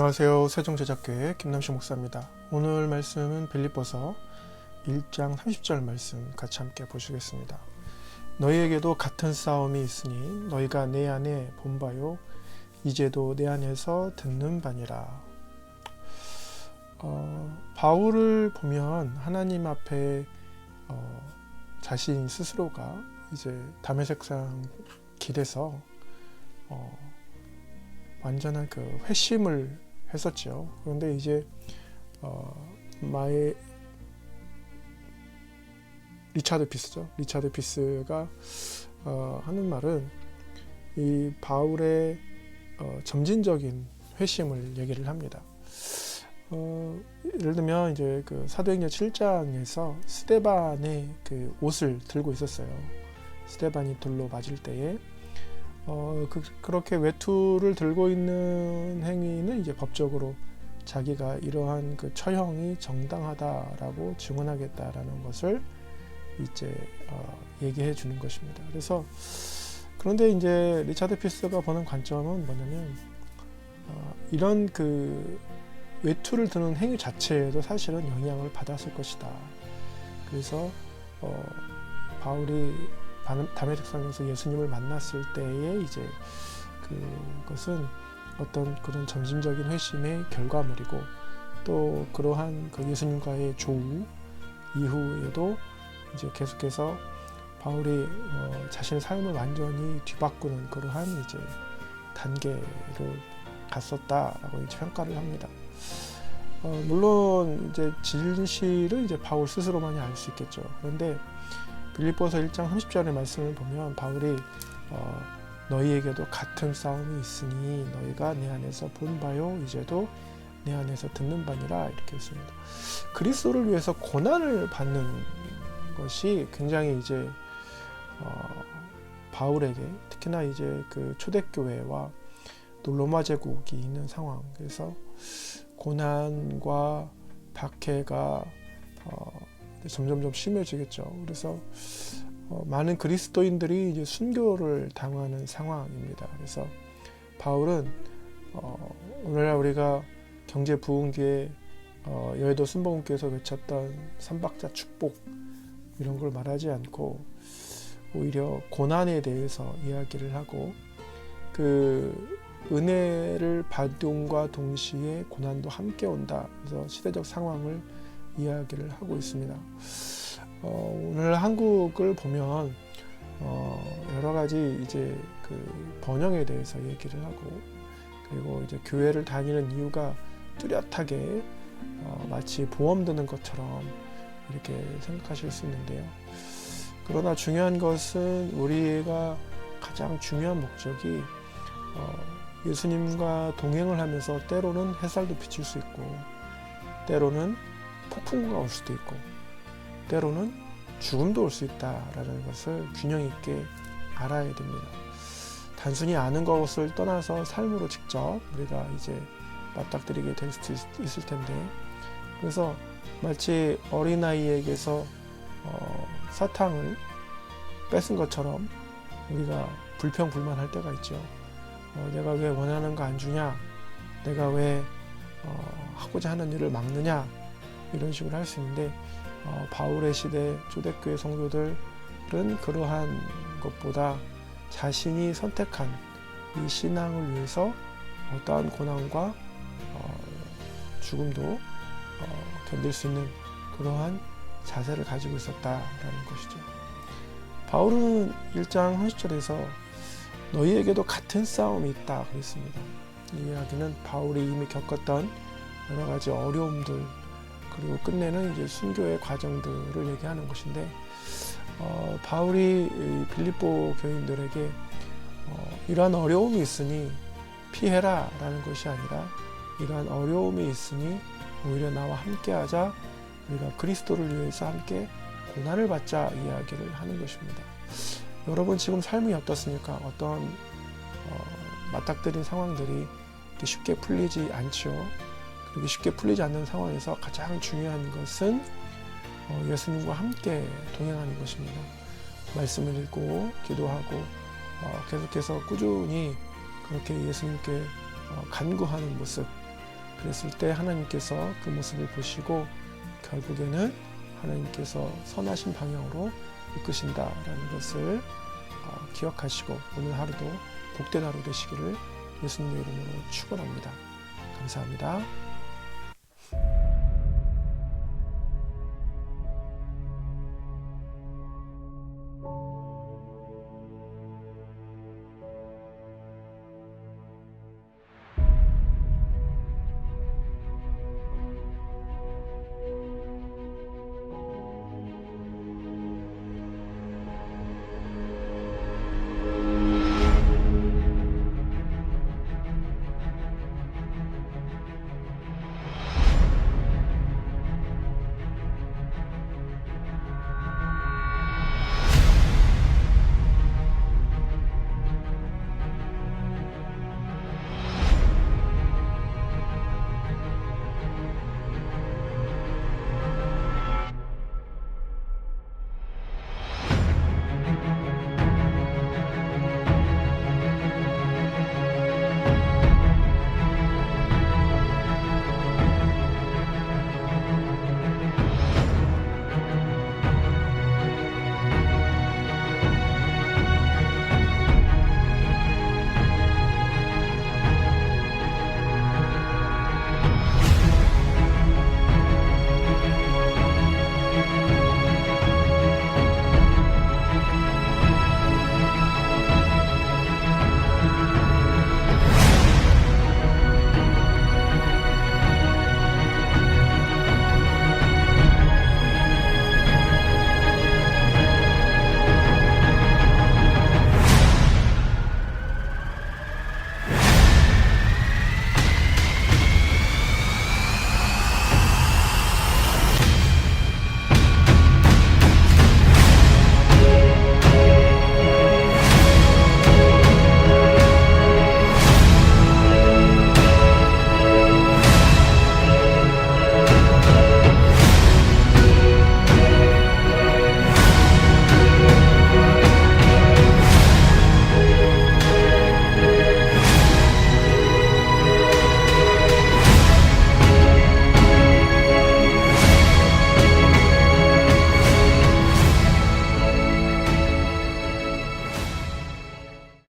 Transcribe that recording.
안녕하세요. 세종제작교회 김남식 목사입니다. 오늘 말씀은 빌립보서 1장 30절 말씀 같이 함께 보시겠습니다. 너희에게도 같은 싸움이 있으니 너희가 내 안에 본 바요 이제도 내 안에서 듣는 바니라. 바울을 보면 하나님 앞에 자신 스스로가 이제 다메섹산 길에서 완전한 그 회심을 했었죠. 그런데 이제 리차드 피스가 하는 말은 이 바울의 점진적인 회심을 얘기를 합니다. 예를 들면 이제 그 사도행전 7장에서 스데반의 그 옷을 들고 있었어요. 스데반이 돌로 맞을 때에 그렇게 외투를 들고 있는 행위는 이제 법적으로 자기가 이러한 그 처형이 정당하다라고 증언하겠다라는 것을 이제 얘기해 주는 것입니다. 그래서 그런데 이제 리차드 피스가 보는 관점은 뭐냐면 이런 그 외투를 드는 행위 자체에도 사실은 영향을 받았을 것이다. 그래서 바울이 다메섹산에서 예수님을 만났을 때에 이제 그것은 어떤 그런 점진적인 회심의 결과물이고 또 그러한 그 예수님과의 조우 이후에도 이제 계속해서 바울이 자신의 삶을 완전히 뒤바꾸는 그러한 이제 단계로 갔었다라고 이제 평가를 합니다. 물론 이제 진실은 이제 바울 스스로만이 알 수 있겠죠. 그런데 빌립보서 1장 30절의 말씀을 보면 바울이 너희에게도 같은 싸움이 있으니 너희가 내 안에서 본 바요 이제도 내 안에서 듣는 바니라 이렇게 했습니다. 그리스도를 위해서 고난을 받는 것이 굉장히 이제 바울에게 특히나 이제 그 초대교회와 로마 제국이 있는 상황, 그래서 고난과 박해가 점점점 심해지겠죠. 그래서 많은 그리스도인들이 이제 순교를 당하는 상황입니다. 그래서 바울은 오늘날 우리가 경제 부흥기에 여의도 순복음교에서 외쳤던 삼박자 축복 이런 걸 말하지 않고 오히려 고난에 대해서 이야기를 하고 그 은혜를 받음과 동시에 고난도 함께 온다. 그래서 시대적 상황을 이야기를 하고 있습니다. 오늘 한국을 보면 여러 가지 이제 그 번영에 대해서 얘기를 하고 그리고 이제 교회를 다니는 이유가 뚜렷하게 마치 보험 드는 것처럼 이렇게 생각하실 수 있는데요. 그러나 중요한 것은 우리가 가장 중요한 목적이 예수님과 동행을 하면서 때로는 햇살도 비칠 수 있고 때로는 폭풍우가 올 수도 있고 때로는 죽음도 올 수 있다라는 것을 균형 있게 알아야 됩니다. 단순히 아는 것을 떠나서 삶으로 직접 우리가 이제 맞닥뜨리게 될 수도 있을 텐데 그래서 마치 어린아이에게서 사탕을 뺏은 것처럼 우리가 불평불만할 때가 있죠. 내가 왜 원하는 거 안 주냐? 내가 왜 하고자 하는 일을 막느냐? 이런 식으로 할 수 있는데 바울의 시대 초대교회 성도들은 그러한 것보다 자신이 선택한 이 신앙을 위해서 어떠한 고난과 죽음도 견딜 수 있는 그러한 자세를 가지고 있었다라는 것이죠. 바울은 1장 30절에서 너희에게도 같은 싸움이 있다 그랬습니다. 이 이야기는 바울이 이미 겪었던 여러 가지 어려움들 그리고 끝내는 이제 순교의 과정들을 얘기하는 것인데 바울이 빌립보 교인들에게 이러한 어려움이 있으니 피해라 라는 것이 아니라 이러한 어려움이 있으니 오히려 나와 함께하자 우리가 그리스도를 위해서 함께 고난을 받자 이야기를 하는 것입니다. 여러분 지금 삶이 어떻습니까? 어떤 맞닥뜨린 상황들이 쉽게 풀리지 않죠. 그렇게 쉽게 풀리지 않는 상황에서 가장 중요한 것은 예수님과 함께 동행하는 것입니다. 말씀을 읽고 기도하고 계속해서 꾸준히 그렇게 예수님께 간구하는 모습 그랬을 때 하나님께서 그 모습을 보시고 결국에는 하나님께서 선하신 방향으로 이끄신다라는 것을 기억하시고 오늘 하루도 복된 하루 되시기를 예수님의 이름으로 축원합니다. 감사합니다.